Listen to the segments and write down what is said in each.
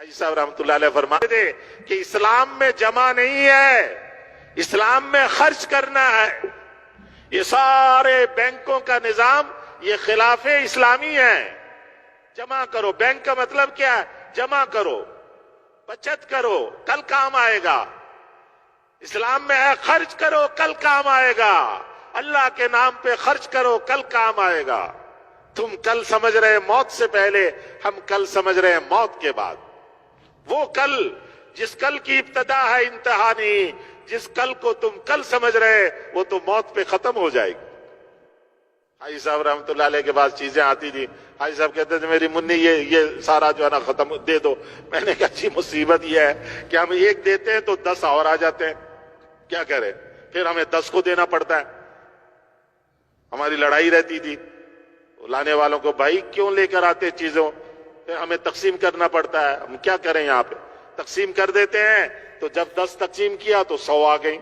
حاجی صاحب رحمۃ اللہ علیہ فرماتے تھے کہ اسلام میں جمع نہیں ہے، اسلام میں خرچ کرنا ہے۔ یہ سارے بینکوں کا نظام یہ خلاف اسلامی ہے۔ جمع کرو، بینک کا مطلب کیا ہے؟ جمع کرو، بچت کرو، کل کام آئے گا۔ اسلام میں ہے خرچ کرو، کل کام آئے گا۔ اللہ کے نام پہ خرچ کرو، کل کام آئے گا۔ تم کل سمجھ رہے موت سے پہلے، ہم کل سمجھ رہے ہیں موت کے بعد۔ وہ کل جس کل کی ابتدا ہے انتہا نہیں، جس کل کو تم کل سمجھ رہے وہ تو موت پہ ختم ہو جائے گی۔ حاجی صاحب رحمۃ اللہ علیہ کے پاس چیزیں آتی تھی، حاجی صاحب کہتے تھے میری منی یہ سارا جو ہے نا ختم دے دو۔ میں نے کہا جی مصیبت یہ ہے کہ ہم ایک دیتے ہیں تو 10 اور آ جاتے ہیں، کیا کریں؟ پھر ہمیں 10 کو دینا پڑتا ہے۔ ہماری لڑائی رہتی تھی لانے والوں کو، بھائی کیوں لے کر آتے چیزوں، پھر ہمیں تقسیم کرنا پڑتا ہے۔ ہم کیا کریں؟ یہاں پہ تقسیم کر دیتے ہیں، تو جب 10 تقسیم کیا تو 100 آ گئی۔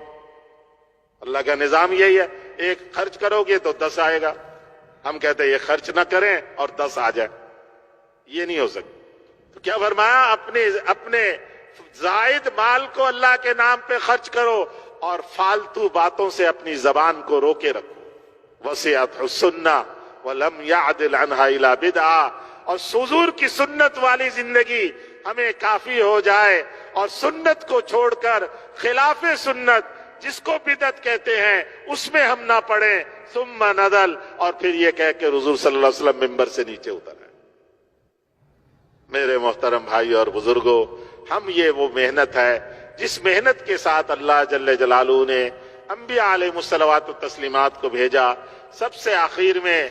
اللہ کا نظام یہی ہے، ایک خرچ کرو گے تو 10 آئے گا۔ ہم کہتے ہیں یہ خرچ نہ کریں اور 10 آ جائے، یہ نہیں ہو سکتا۔ تو کیا فرمایا؟ اپنے زائد مال کو اللہ کے نام پہ خرچ کرو اور فالتو باتوں سے اپنی زبان کو روکے رکھو۔ وسعت السنہ ولم يعدل عنها الا بدعہ، اور حضور کی سنت والی زندگی ہمیں کافی ہو جائے، اور سنت کو چھوڑ کر خلاف سنت جس کو بدعت کہتے ہیں اس میں ہم نہ پڑیں۔ ثم نزل، اور پھر یہ کہہ کہ حضور صلی اللہ علیہ وسلم ممبر سے نیچے اترے۔ میرے محترم بھائی اور بزرگوں، ہم یہ وہ محنت ہے جس محنت کے ساتھ اللہ جل جلالہ نے انبیاء علیہ الصلوات والتسلیمات کو بھیجا۔ سب سے آخر میں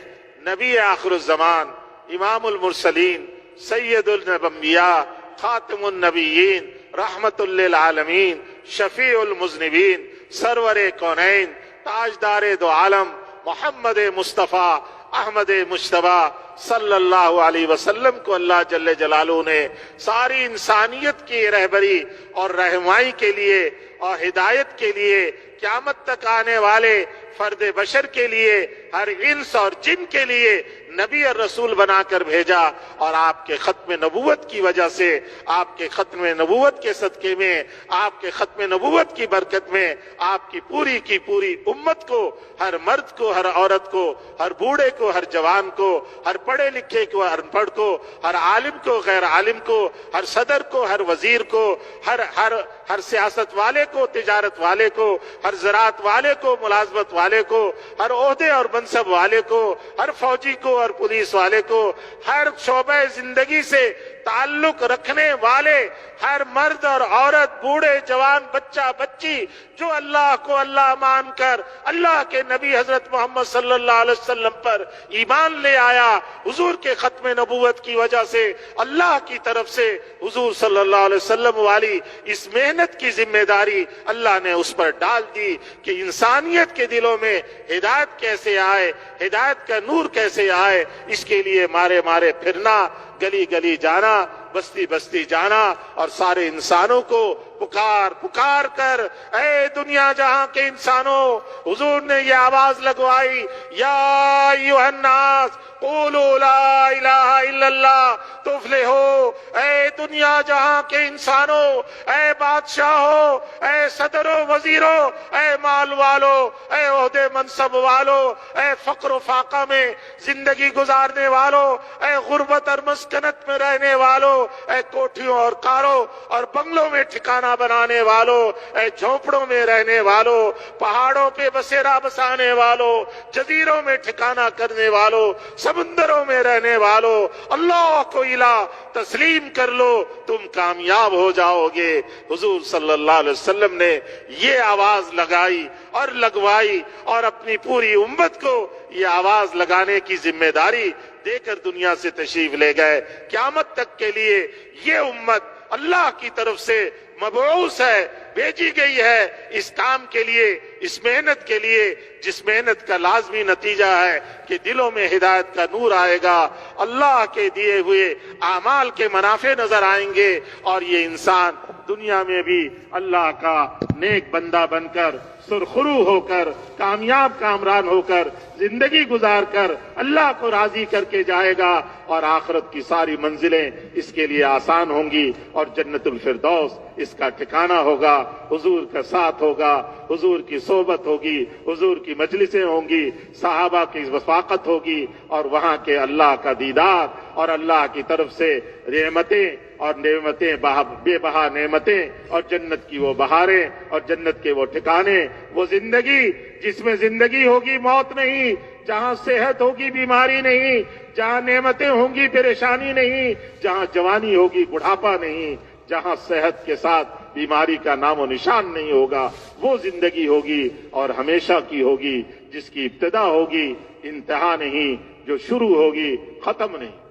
نبی آخر الزمان، امام المرسلین، سید الانبیاء، خاتم النبیین، رحمت للعالمین، شفیع المذنبین، سرور کونین، تاجدار دو عالم، محمد مصطفیٰ احمد مجتبیٰ صلی اللہ علیہ وسلم کو اللہ جل جلالہ نے ساری انسانیت کی رہبری اور رہنمائی کے لیے اور ہدایت کے لیے، قیامت تک آنے والے فرد بشر کے لیے، ہر انس اور جن کے لیے نبی اور رسول بنا کر بھیجا۔ اور آپ کے ختم نبوت کی وجہ سے، آپ کے ختم نبوت کے صدقے میں، آپ کے ختم نبوت کی برکت میں، آپ کی پوری امت کو، ہر مرد کو، ہر عورت کو، ہر بوڑھے کو، ہر جوان کو، ہر پڑھے لکھے کو، ہر ان پڑھ کو، ہر عالم کو، غیر عالم کو، ہر صدر کو، ہر وزیر کو، ہر سیاست والے کو، تجارت والے کو، ہر زراعت والے کو، ملازمت والے کو، ہر عہدے اور منصب والے کو، ہر فوجی کو اور پولیس والے کو، ہر شعبہ زندگی سے تعلق رکھنے والے ہر مرد اور عورت، بوڑھے جوان، بچہ بچی، جو اللہ کو اللہ مان کر اللہ کے نبی حضرت محمد صلی اللہ علیہ وسلم پر ایمان لے آیا، حضور کے ختم نبوت کی وجہ سے اللہ کی طرف سے حضور صلی اللہ علیہ وسلم والی اس محنت کی ذمہ داری اللہ نے اس پر ڈال دی کہ انسانیت کے دلوں میں ہدایت کیسے آئے، ہدایت کا نور کیسے آئے۔ اس کے لیے مارے مارے پھرنا، گلی گلی جانا، بستی بستی جانا، اور سارے انسانوں کو پکار کر اے دنیا جہاں کے انسانوں، حضور نے یہ آواز لگوائی، یا ایھا الناس قولوا لا الہ الا اللہ تفلحوا۔ اے دنیا جہاں کے انسانوں، اے بادشاہوں، اے صدروں، وزیروں، اے مال والوں، اے عہدے منصب والوں، اے فقر و فاقہ میں زندگی گزارنے والوں، اے غربت اور مسکنت میں رہنے والوں، اے کوٹھیوں اور کاروں اور بنگلوں میں ٹھکانہ بنانے والوں، اے جھونپڑوں میں رہنے والوں، پہاڑوں پہ بسیرا بسانے والوں، جزیروں میں ٹھکانہ کرنے والوں، سمندروں میں رہنے والوں، اللہ کو الہ تسلیم کر لو، تم کامیاب ہو جاؤ گے۔ حضور صلی اللہ علیہ وسلم نے یہ آواز لگائی اور لگوائی، اور اپنی پوری امت کو یہ آواز لگانے کی ذمہ داری دے کر دنیا سے تشریف لے گئے۔ قیامت تک کے لیے یہ امت اللہ کی طرف سے مبعوث ہے، بھیجی گئی ہے اس کام کے لیے، اس محنت کے لیے، جس محنت کا لازمی نتیجہ ہے کہ دلوں میں ہدایت کا نور آئے گا، اللہ کے دیے ہوئے اعمال کے منافع نظر آئیں گے، اور یہ انسان دنیا میں بھی اللہ کا نیک بندہ بن کر، سرخرو ہو کر، کامیاب کامران ہو کر، زندگی گزار کر اللہ کو راضی کر کے جائے گا۔ اور آخرت کی ساری منزلیں اس کے لیے آسان ہوں گی، اور جنت الفردوس اس کا ٹھکانہ ہوگا، حضور کا ساتھ ہوگا، حضور کی صحبت ہوگی، حضور کی مجلسیں ہوں گی، صحابہ کی وفاقت ہوگی، اور وہاں کے اللہ کا دیدار اور اللہ کی طرف سے نعمتیں اور نعمتیں بے بہا نعمتیں اور جنت کی وہ بہاریں اور جنت کے وہ ٹھکانے، وہ زندگی جس میں زندگی ہوگی موت نہیں، جہاں صحت ہوگی بیماری نہیں، جہاں نعمتیں ہوں گی پریشانی نہیں، جہاں جوانی ہوگی بڑھاپا نہیں، جہاں صحت کے ساتھ بیماری کا نام و نشان نہیں ہوگا، وہ زندگی ہوگی اور ہمیشہ کی ہوگی، جس کی ابتدا ہوگی انتہا نہیں، جو شروع ہوگی ختم نہیں۔